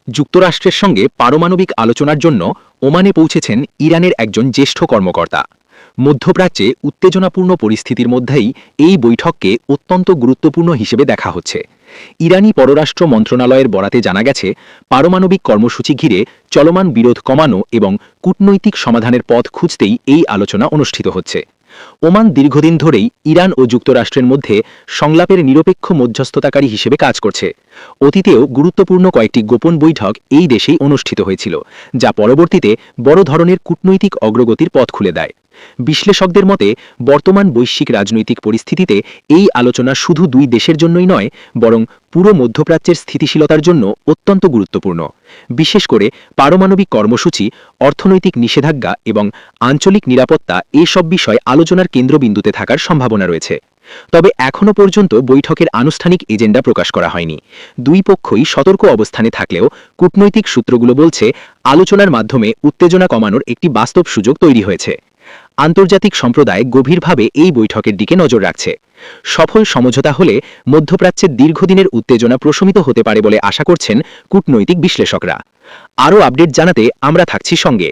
যুক্তরাষ্ট্রের সঙ্গে পারমাণবিক আলোচনার জন্য ওমানে পৌঁছেছেন ইরানের একজন জ্যেষ্ঠ কর্মকর্তা। মধ্যপ্রাচ্যে উত্তেজনাপূর্ণ পরিস্থিতির মধ্যেই এই বৈঠককে অত্যন্ত গুরুত্বপূর্ণ হিসেবে দেখা হচ্ছে। ইরানি পররাষ্ট্র মন্ত্রণালয়ের বরাতে জানা গেছে, পারমাণবিক কর্মসূচি ঘিরে চলমান বিরোধ কমানো এবং কূটনৈতিক সমাধানের পথ খুঁজতেই এই আলোচনা অনুষ্ঠিত হচ্ছে। ওমান দীর্ঘদিন ধরেই ইরান ও যুক্তরাষ্ট্রের মধ্যে সংলাপের নিরপেক্ষ মধ্যস্থতাকারী হিসেবে কাজ করছে। অতীতেও গুরুত্বপূর্ণ কয়েকটি গোপন বৈঠক এই দেশেই অনুষ্ঠিত হয়েছিল, যা পরবর্তীতে বড় ধরনের কূটনৈতিক অগ্রগতির পথ খুলে দেয়। বিশ্লেষকদের মতে, বর্তমান বৈশ্বিক রাজনৈতিক পরিস্থিতিতে এই আলোচনা শুধু দুই দেশের জন্যই নয়, বরং পুরো মধ্যপ্রাচ্যের স্থিতিশীলতার জন্য অত্যন্ত গুরুত্বপূর্ণ। বিশেষ করে পারমাণবিক কর্মসূচি, অর্থনৈতিক নিষেধাজ্ঞা এবং আঞ্চলিক নিরাপত্তা এসব বিষয় আলোচনার কেন্দ্রবিন্দুতে থাকার সম্ভাবনা রয়েছে। তবে এখনও পর্যন্ত বৈঠকের আনুষ্ঠানিক এজেন্ডা প্রকাশ করা হয়নি। দুই পক্ষই সতর্ক অবস্থানে থাকলেও কূটনৈতিক সূত্রগুলো বলছে, আলোচনার মাধ্যমে উত্তেজনা কমানোর একটি বাস্তব সুযোগ তৈরি হয়েছে। আন্তর্জাতিক সম্প্রদায় গভীরভাবে এই বৈঠকের দিকে নজর রাখছে। সফল সমঝোতা হলে মধ্যপ্রাচ্যের দীর্ঘদিনের উত্তেজনা প্রশমিত হতে পারে বলে আশা করছেন কূটনৈতিক বিশ্লেষকরা। আরও আপডেট জানাতে আমরা থাকছি সঙ্গে।